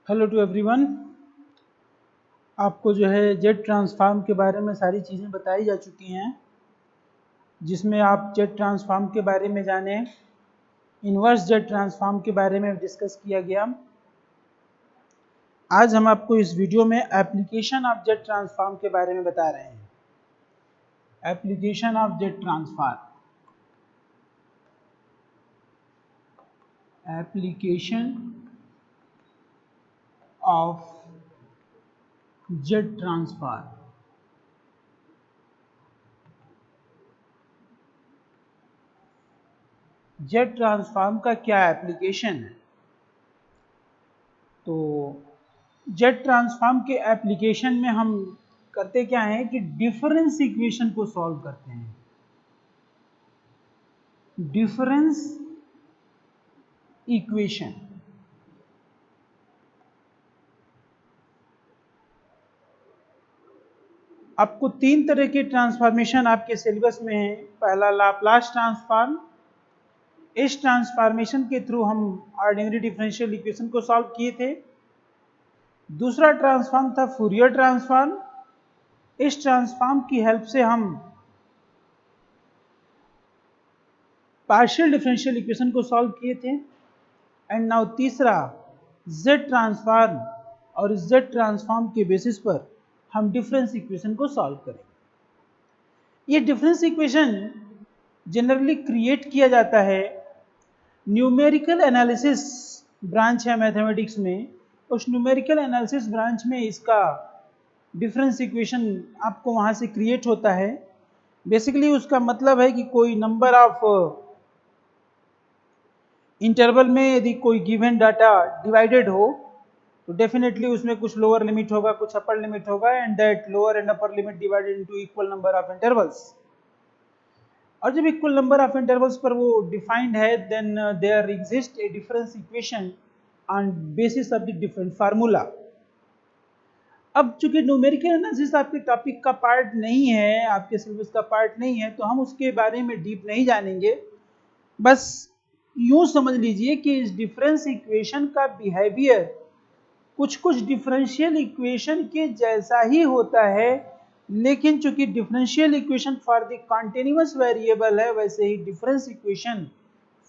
Hello to everyone. आपको जो है जेट ट्रांसफार्म के बारे में सारी चीज़ें बताई जा चुकी हैं, जिसमें आप जेट ट्रांसफार्म के बारे में जाने, इन्वर्स जेट ट्रांसफार्म के बारे में डिस्कस किया गया। आज हम आपको इस वीडियो में एप्लीकेशन ऑफ जेट ट्रांसफार्म के बारे में बता रहे हैं। Application of jet transform, application of jet transform. Jet transform का क्या एप्लीकेशन है? तो जेट ट्रांसफार्म के एप्लीकेशन में हम करते क्या है कि डिफरेंस इक्वेशन को सॉल्व करते हैं। डिफरेंस इक्वेशन आपको तीन तरह के ट्रांसफॉर्मेशन आपके सिलेबस में है। पहला लाप्लास ट्रांसफॉर्म, इस ट्रांसफॉर्मेशन के थ्रू हम ऑर्डिनरी डिफरेंशियल इक्वेशन को सॉल्व किए थे। दूसरा ट्रांसफॉर्म था फूरियर ट्रांसफॉर्म, इस ट्रांसफॉर्म की हेल्प से हम पार्शियल डिफरेंशियल इक्वेशन को सॉल्व किए थे। एंड नाउ तीसरा जेड ट्रांसफॉर्म, और इस जेड ट्रांसफॉर्म के बेसिस पर हम डिफरेंस इक्वेशन को सॉल्व करेंगे। ये डिफरेंस इक्वेशन जनरली क्रिएट किया जाता है, न्यूमेरिकल एनालिसिस ब्रांच है मैथमेटिक्स में, उस न्यूमेरिकल एनालिसिस ब्रांच में इसका डिफरेंस इक्वेशन आपको वहां से क्रिएट होता है। बेसिकली उसका मतलब है कि कोई नंबर ऑफ इंटरवल में यदि कोई गिवन डाटा डिवाइडेड हो तो डेफिनेटली उसमें कुछ लोअर लिमिट होगा, कुछ अपर लिमिट होगा, and that lower and upper limit divided into equal number of intervals. और जब इक्वल नंबर ऑफ इंटरवल्स पर वो डिफाइंड है, then there exist a difference equation on basis of the different formula. अब चूंकि numerical analysis आपके topic का part नहीं है, आपके सिलेबस का पार्ट नहीं है, तो हम उसके बारे में डीप नहीं जानेंगे। बस यूं समझ लीजिए कि इस डिफरेंस इक्वेशन का बिहेवियर कुछ कुछ डिफरेंशियल इक्वेशन के जैसा ही होता है, लेकिन चूंकि differential equation for the continuous variable है, वैसे ही difference equation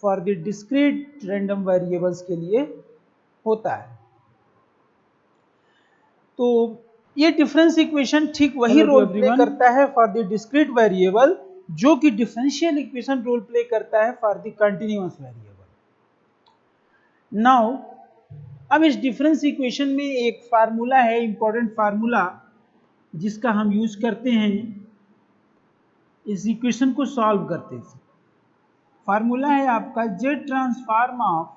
for the discrete random variables के लिए होता है। तो ये डिफरेंस इक्वेशन ठीक वही रोल प्ले करता है फॉर द डिस्क्रीट वेरिएबल जो कि डिफरेंशियल इक्वेशन रोल प्ले करता है for the continuous variable. Now अब इस डिफरेंस इक्वेशन में एक फार्मूला है, इंपॉर्टेंट फार्मूला, जिसका हम यूज करते हैं इस इक्वेशन को सॉल्व करते हैं। फार्मूला है आपका जेड ट्रांसफार्म ऑफ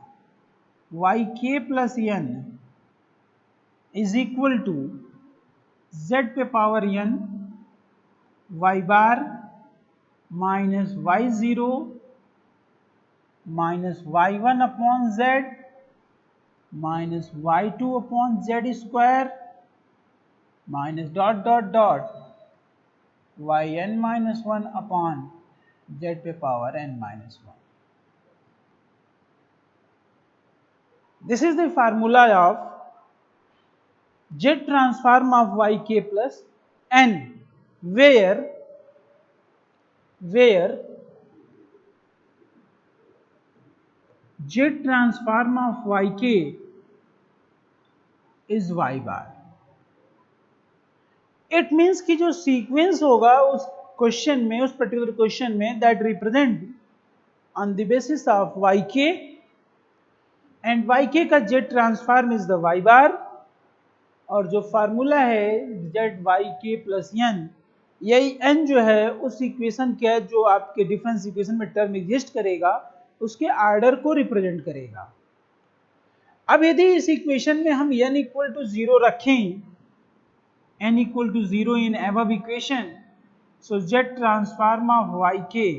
वाई के plus N is equal to Z पे पावर एन वाई बार minus Y zero minus Y one upon Z minus Y two upon Z square minus dot dot dot Y N minus one upon Z पे power N minus one. This is the formula of Z transform of yk plus n, where Z transform of yk is y bar. It means कि जो sequence होगा उस question में, उस particular question में, that represent on the basis of yk, and yk का Z transform is the y bar, और जो फार्मूला है जेड वाई के प्लस एन, यही एन जो है उस इक्वेशन का जो आपके डिफरेंस इक्वेशन में टर्म एग्जिस्ट करेगा उसके आर्डर को रिप्रेजेंट करेगा। अब यदि इस इक्वेशन में हम n इक्वल टू 0 रखें, n equal to 0 in above equation, so Z transform of Y के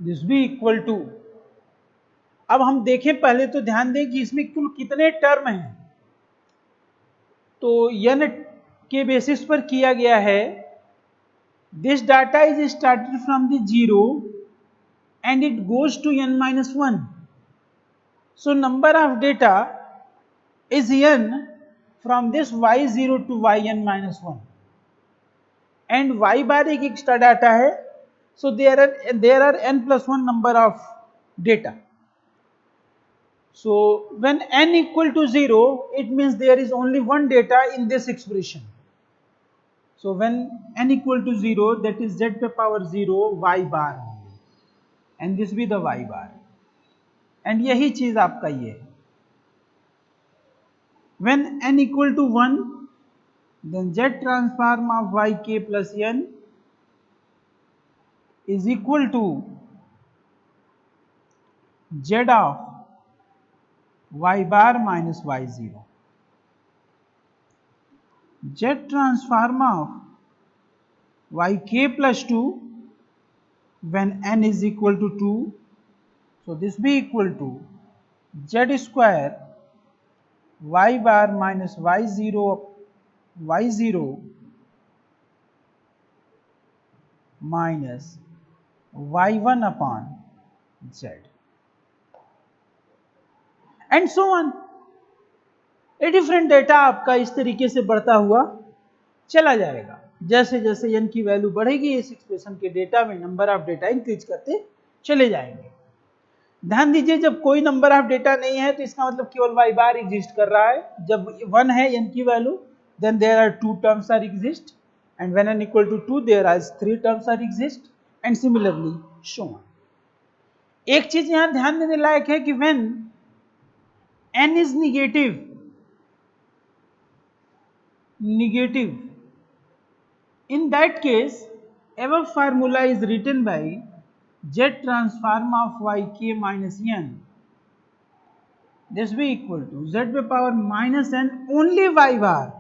दिस बी इक्वल टू, अब हम देखें, पहले तो ध्यान दें कि इसमें कुल कितने टर्म हैं। तो n के बेसिस पर किया गया है, this data is started from the 0 and it goes to n-1, So number of data is n from this y0 to yn minus 1 and y bar एक extra data है. So there are n plus 1 number of data. So when n equal to 0, it means there is only one data in this expression. So when n equal to 0, that is z to power 0 y bar only, and this be the y bar, and यही चीज आपका ये है. When n equal to 1, then z transform of yk plus n is equal to z of y bar minus y0. Z transform of yk plus 2 when n is equal to 2, so this be equal to z square y bar minus y0 minus y1 upon z and so on. ये different data आपका इस तरीके से बढ़ता हुआ चला जाएगा. जैसे जैसे n की वैल्यू बढ़ेगी इस एक्सप्रेशन के डेटा में नंबर ऑफ डेटा इंक्रीज करते चले जाएंगे. ध्यान दीजिए, जब कोई नंबर ऑफ डेटा नहीं है तो इसका मतलब केवल y बार एग्जिस्ट कर रहा है. जब 1 है n की value, then there are 2 terms are exist, and when n equal to 2 there are 3 terms are exist, and similarly so on. एक चीज यहां ध्यान देने लायक है कि when n is negative, in that case above formula is written by z transform of yk minus n, this be equal to z to power minus n only y bar,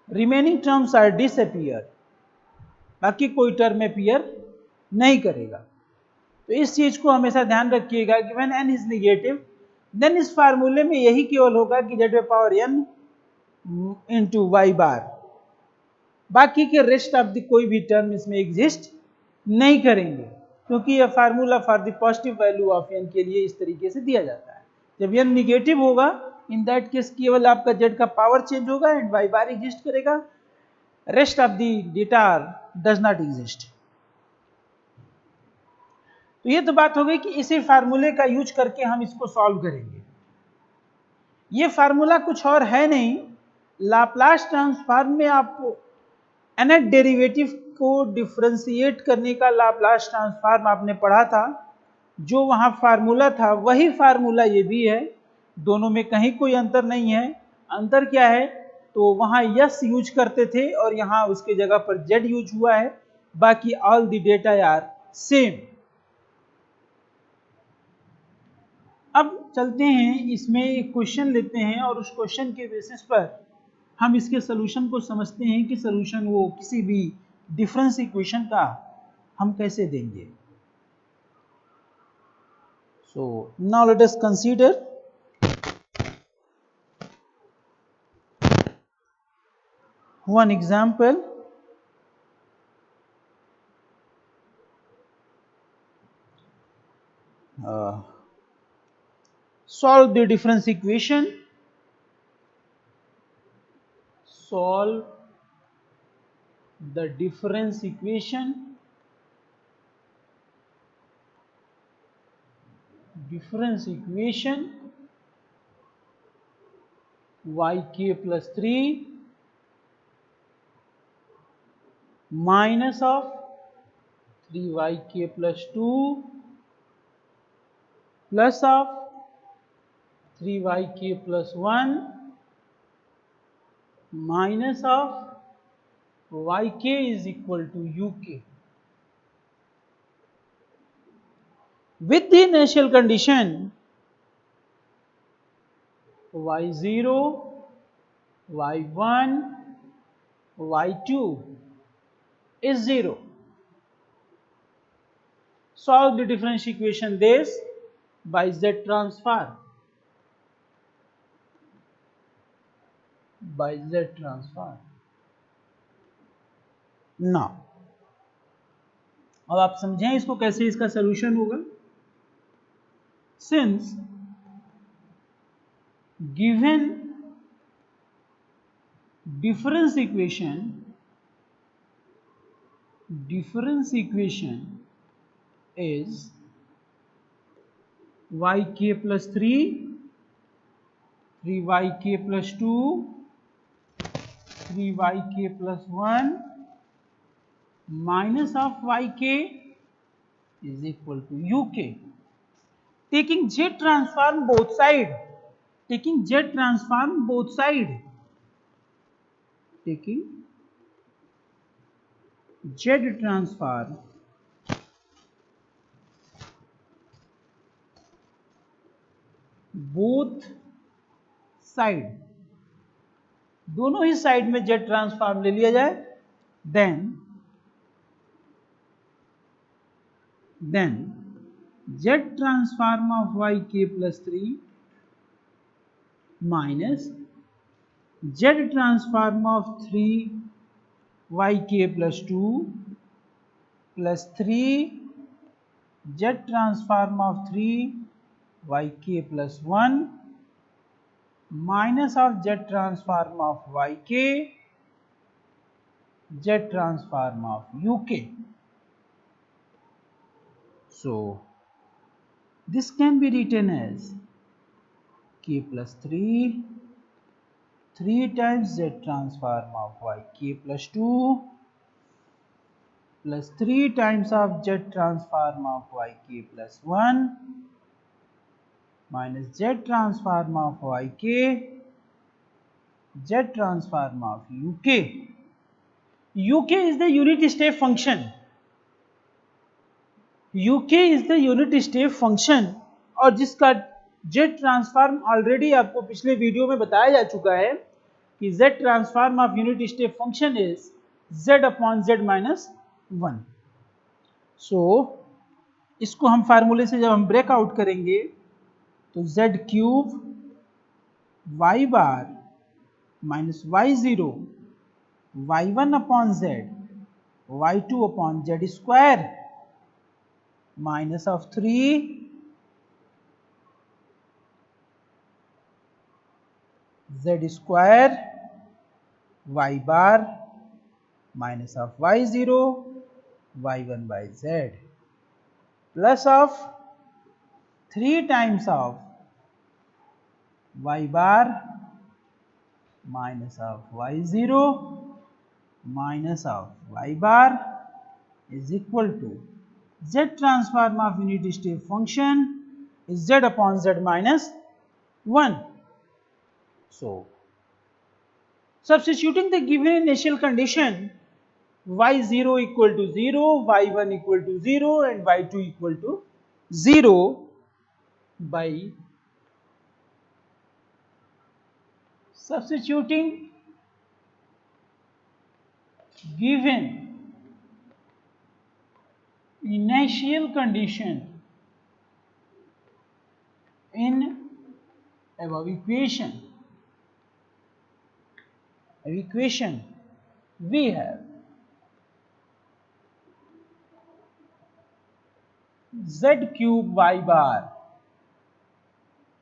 remaining terms are disappear, बाकी कोई term appear नहीं करेगा. तो इस चीज को हमेशा ध्यान रखिएगा कि when n is negative, then इस फार्मूले में यही केवल होगा कि z to power n into y bar, बाकी के रेस्ट ऑफ द कोई भी टर्म इसमें एग्जिस्ट नहीं करेंगे, क्योंकि यह formula for the positive value of n के लिए इस तरीके से दिया जाता है. जब n निगेटिव होगा, इन दैट केस केवल आपका z का पावर चेंज होगा एंड y बार एग्जिस्ट करेगा, rest of the data does not exist. तो ये तो बात हो गई कि इसी फार्मूले का यूज करके हम इसको सॉल्व करेंगे. ये फार्मूला कुछ और है नहीं, लाप्लास ट्रांसफॉर्म में आपको nth डेरिवेटिव को डिफरेंशिएट करने का लाप्लास ट्रांसफॉर्म आपने पढ़ा था. जो वहां फार्मूला था वही फार्मूला ये भी है, दोनों में कहीं कोई अंतर नहीं है. अंतर क्या है, तो वहां यस यूज करते थे और यहां उसके जगह पर जेड यूज हुआ है, बाकी all the data are same. अब चलते हैं, इसमें एक क्वेश्चन लेते हैं और उस क्वेश्चन के बेसिस पर हम इसके सॉल्यूशन को समझते हैं कि सॉल्यूशन वो किसी भी डिफरेंस इक्वेशन का हम कैसे देंगे. So now let us consider one example. Solve the difference equation. Solve the difference equation. Difference equation yk plus 3 minus of 3yk plus 2 plus of 3yk plus 1 minus of yk is equal to uk, with the initial condition y0, y1, y2 is 0. Solve the differential equation this by z transform. By z transform. Now, अब आप समझें इसको कैसे इसका solution होगा. Since given difference equation is yk plus 3, 3yk plus 2, 3yk plus 1 minus of yk is equal to uk. Taking z transform both side, taking z transform both side, taking z transform both side, दोनों ही side में z transform ले लिया जाए, then z transform of yk plus 3 minus z transform of 3yk plus 2 plus 3 z transform of 3yk plus 1 minus of z transform of yk z transform of uk. So this can be written as k plus 3 times z transform of yk plus 2 plus 3 times of z transform of yk plus 1 minus z transform of yk z transform of uk. uk is the unit step function, uk is the unit step function और जिसका z transform already आपको पिछले video में बताया जा चुका है कि z transform of unit step function is z upon z minus 1. सो इसको हम फार्मूले से जब हम ब्रेकआउट करेंगे तो z cube y bar minus y0 y1 upon z y2 upon z square minus of 3 z square y bar minus of y0 y1 by z plus of 3 times of y bar minus of y0 minus of y bar is equal to z transform of unit step function is z upon z minus 1. So, substituting the given initial condition y0 equal to 0, y1 equal to 0 and y2 equal to 0 by substituting given initial condition in above equation we have z cube y bar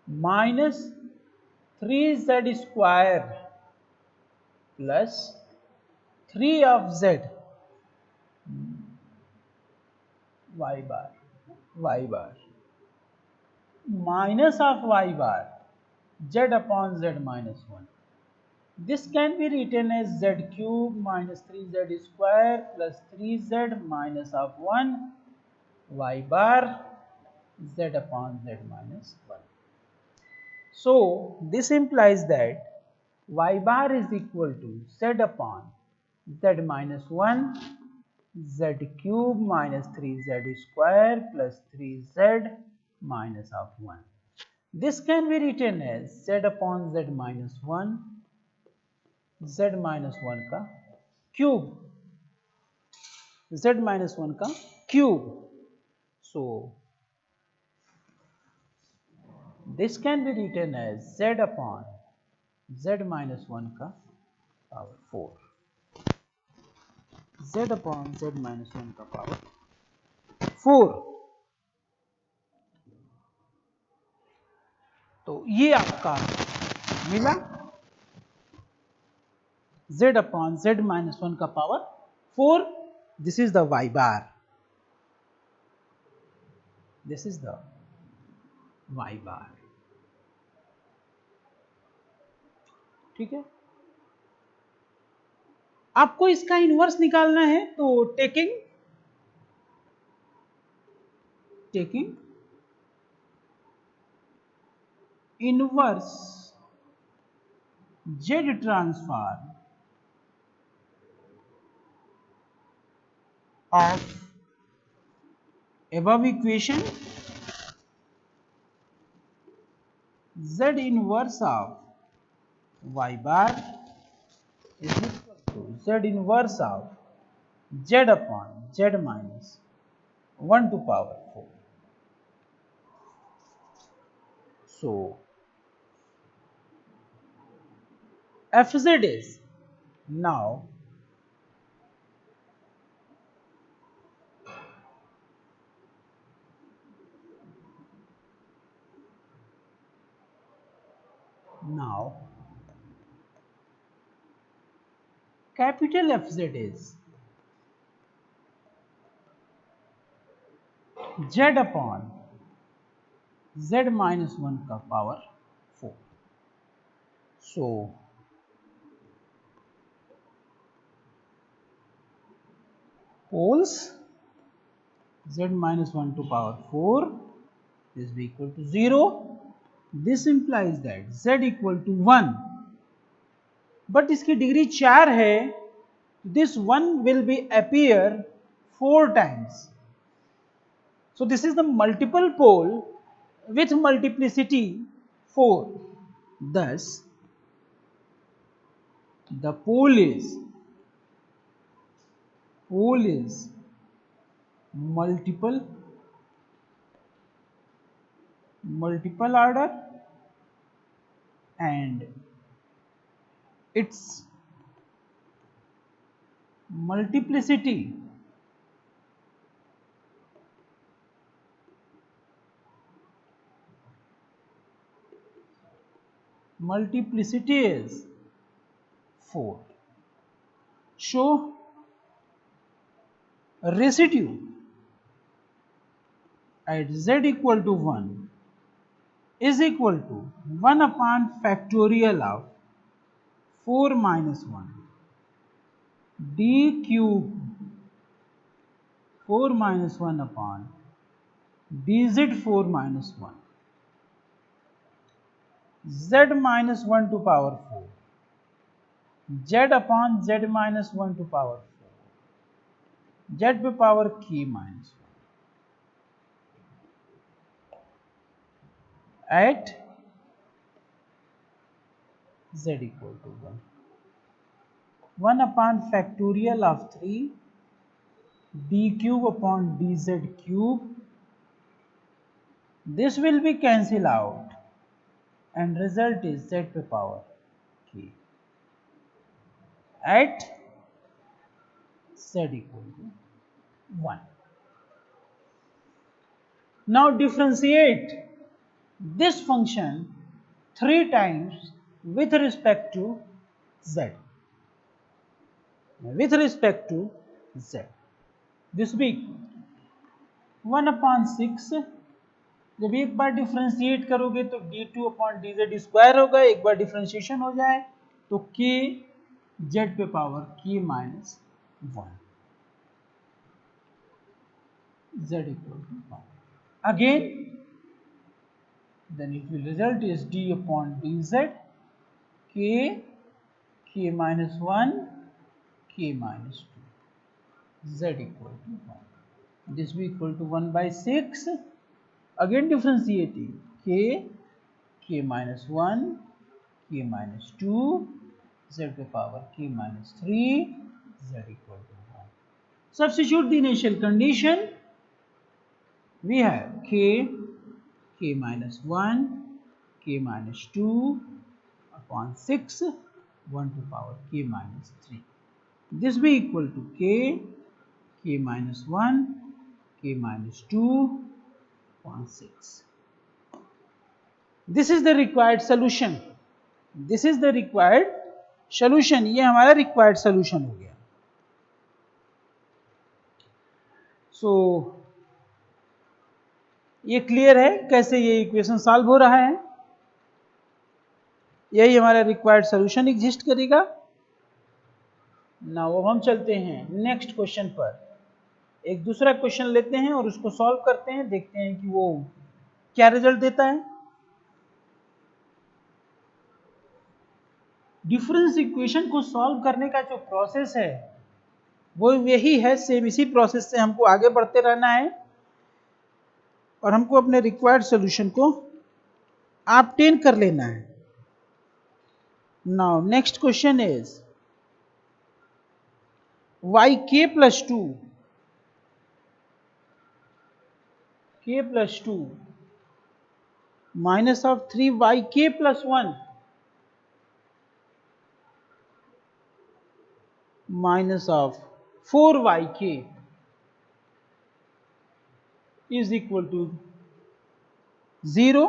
minus 3z square plus 3 of z y bar minus of y bar z upon z minus 1. This can be written as z cube minus 3z square plus 3z minus of 1 y bar z upon z minus 1. So this implies that y bar is equal to z upon z minus 1 z cube minus 3z square plus 3z minus of 1. This can be written as z upon z minus 1 z minus 1 का cube, z minus 1 का cube. So this can be written as z upon z minus 1 का power 4, z upon z minus 1 का power 4. तो ये आपका मिला z upon z minus 1 का power 4. This is the y bar. This is the y bar. ठीक है. आपको इसका इनवर्स निकालना है तो taking inverse z transform of above equation, z inverse of y bar is equal to z inverse of z upon z minus 1 to power 4. So fz is now capital Fz is z upon z minus 1 का power 4. So poles z minus 1 to power 4 is equal to 0. This implies that z equal to 1. But इसकी degree 4 है. This 1 will be appear 4 times. So this is the multiple pole with multiplicity 4. Thus the pole is multiple order and its multiplicity is 4. Show residue at z equal to 1 is equal to 1 upon factorial of 4 minus 1 d cube 4 minus 1 upon dz 4 minus 1 z minus 1 to power 4 z upon z minus 1 to power 4 z पे power k minus 1 at z equal to 1. 1 upon factorial of 3 d cube upon dz cube. This will be cancelled out and result is z to power k at z equal to 1. Now differentiate this function 3 times with respect to z. This will be 1 upon 6. जब एक बार differentiate करोगे तो d2 upon dz square होगा. एक बार differentiation हो जाए तो k z पे power k minus 1 z equal to 1. Again then it will result is d upon dz k minus 1 k minus 2 z equal to 1. This will be equal to 1 by 6. Again differentiating k minus 1 k minus 2 z to power k minus 3 z equal to 1. Substitute the initial condition. We have k minus 1 k minus 2 upon 6 1 to power k minus 3. This will be equal to k minus 1 k minus 2 upon 6. This is the required solution. This is the required solution, ये हमारा required solution हो गया। सो ये clear है कैसे ये equation solve हो रहा है। यही हमारा रिक्वायर्ड सोल्यूशन एग्जिस्ट करेगा। नाउ अब हम चलते हैं नेक्स्ट क्वेश्चन पर, एक दूसरा क्वेश्चन लेते हैं और उसको सॉल्व करते हैं, देखते हैं कि वो क्या रिजल्ट देता है। डिफरेंस इक्वेशन को सॉल्व करने का जो प्रोसेस है वो यही है, सेम इसी प्रोसेस से हमको आगे बढ़ते रहना है और हमको अपने रिक्वायर्ड सॉल्यूशन को ऑब्टेन कर लेना है। Now next question is yk plus 2 k plus 2 minus of 3yk plus 1 minus of 4yk is equal to 0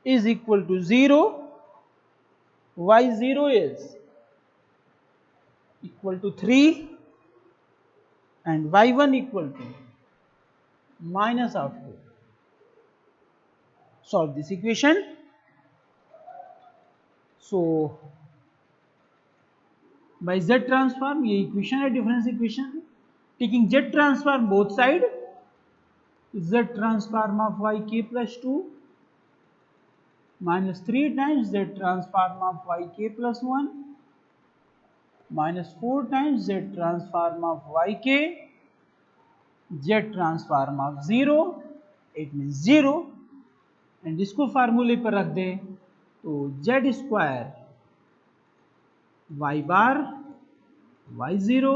is equal to 0, y0 is equal to 3 and y1 equal to minus of 2. Solve this equation. So by z transform, ये equation है difference equation, taking z transform both side, z transform of yk plus 2 minus 3 times z transform of yk plus 1 minus 4 times z transform of yk, z transform of 0, it means 0, and इसको फार्मूले पर रख दे तो z square y bar y0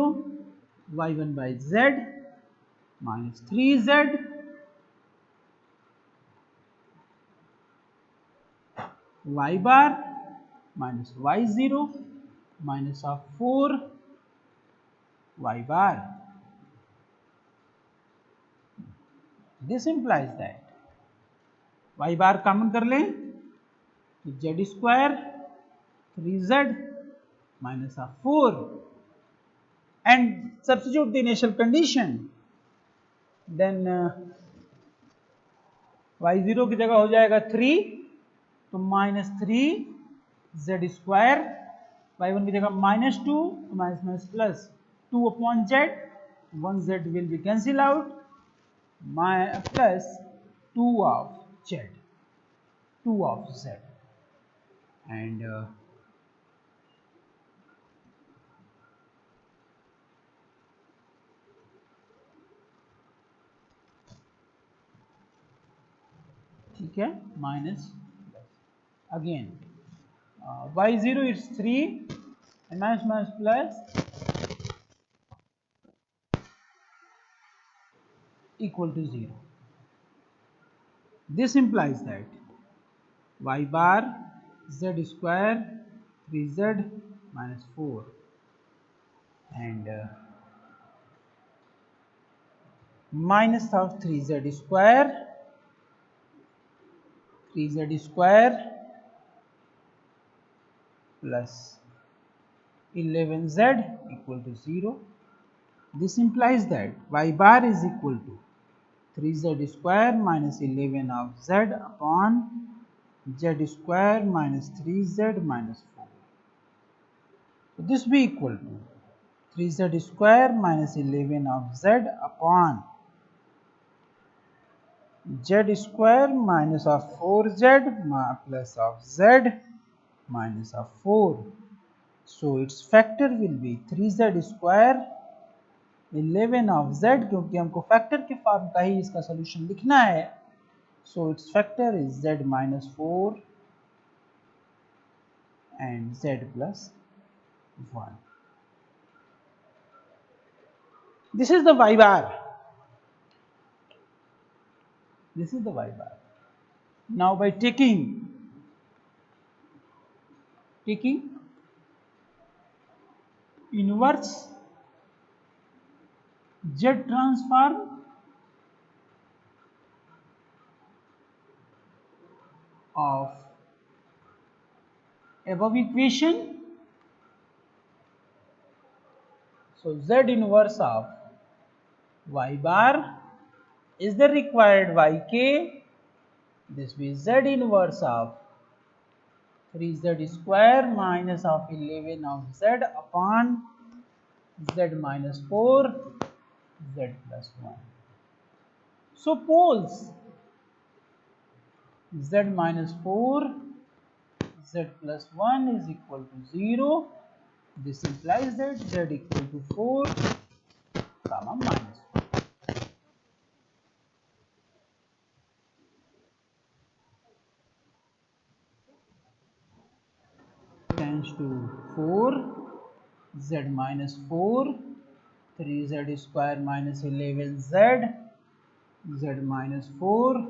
y1 by z minus 3z y bar minus y0 minus of 4 y bar. This implies that y bar common कर लें तो z square 3z minus of 4 and substitute the initial condition, then y0 की जगह हो जाएगा 3 तो minus 3 z square, y1 की जगह माइनस 2 तो minus minus plus 2 upon z, 1 z will be cancel out, plus 2 of z, 2 of z and ठीक है minus again y0 is 3 and minus minus plus equal to 0. This implies that y bar z square 3z minus 4 and minus of 3z square 3z square plus 11z equal to 0. This implies that y bar is equal to 3z square minus 11 of z upon z square minus 3z minus 4. So this will be equal to 3z square minus 11 of z upon z square minus of 4z plus of z minus of 4. So its factor will be 3z square 11 of z, क्योंकि हमको factor के form का ही इसका solution लिखना है, so its factor is z minus 4 and z plus 1. This is the y bar. This is the y bar. Now by taking inverse z transform of above equation. So Z inverse of y bar is the required yk. This will be Z inverse of 3z square minus of 11 of z upon z minus 4 z plus 1. So poles z minus 4 z plus 1 is equal to 0. This implies that z equal to 4 comma minus 1. Tends to 4 z minus 4 3z square minus 11z z minus 4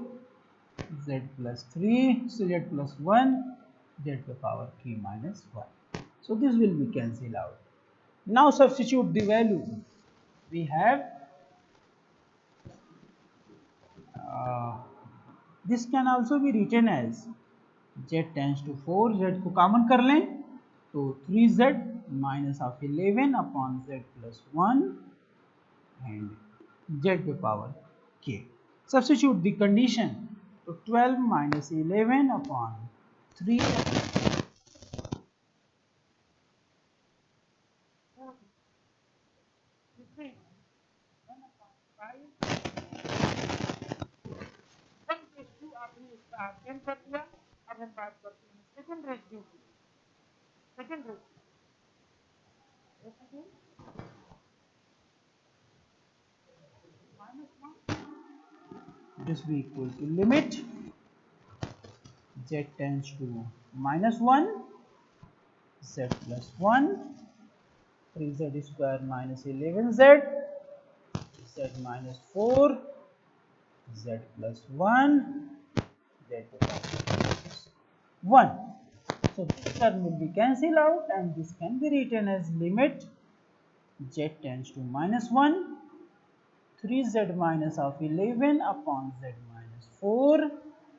z plus 3 so z plus 1 z to the power k minus 1. So this will be cancelled out. Now substitute the value. We have this can also be written as z tends to 4 z को common कर लें तो 3z minus of 11 upon z plus 1 and z to the power k. Substitute the condition. So 12 minus 11 upon 3 अध्ययन कर दिया। अब हम बात करते हैं सेकंड रेशियो की। Second ratio this will be equal to limit z tends to minus 1 z plus 1 3z square minus 11z z minus 4 z plus 1 z plus 1. So this term will be cancelled out and this can be written as limit z tends to minus 1 3z minus of 11 upon z minus 4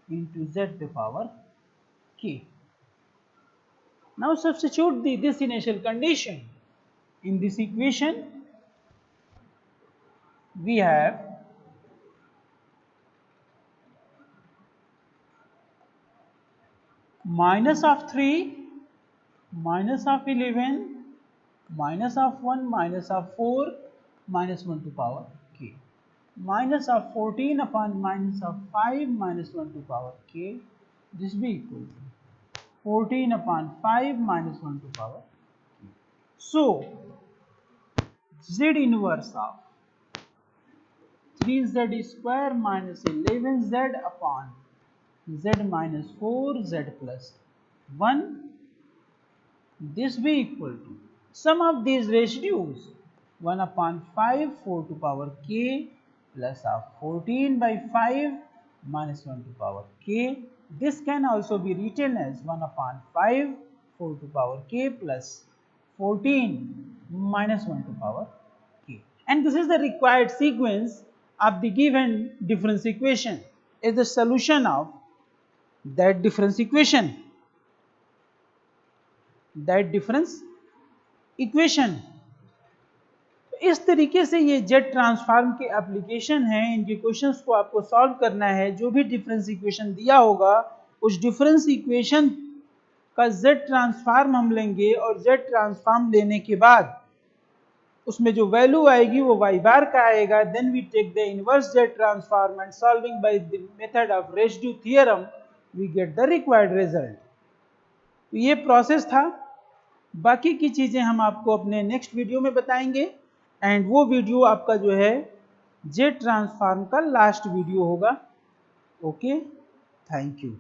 into z to the power k. Now substitute this initial condition. In this equation we have minus of 3 minus of 11 minus of 1 minus of 4 minus 1 to power k minus of 14 upon minus of 5 minus 1 to power k. This will be equal to 14 upon 5 minus 1 to power k. So z inverse of 3z square minus 11z upon z minus 4z plus 1, this will be equal to sum of these residues 1 upon 5 4 to power k plus of 14 by 5 minus 1 to power k. This can also be written as 1 upon 5 4 to power k plus 14 minus 1 to power k. And this is the required sequence of the given difference equation is the solution of that difference equation. इस तरीके से ये jet transform के application हैं। इनके questions को आपको solve करना है। जो भी डिफरेंस इक्वेशन दिया होगा उस डिफरेंस इक्वेशन का जेट ट्रांसफॉर्म हम लेंगे और जेट ट्रांसफॉर्म लेने के बाद उसमें जो वैल्यू आएगी वो y बार का आएगा। Then we take the inverse Z transform and solving by the method of residue theorem we get the required result. तो ये प्रोसेस था। बाकी की चीज़ें हम आपको अपने नेक्स्ट वीडियो में बताएंगे एंड वो वीडियो आपका जो है जेट ट्रांसफॉर्म का लास्ट वीडियो होगा। Okay, thank you.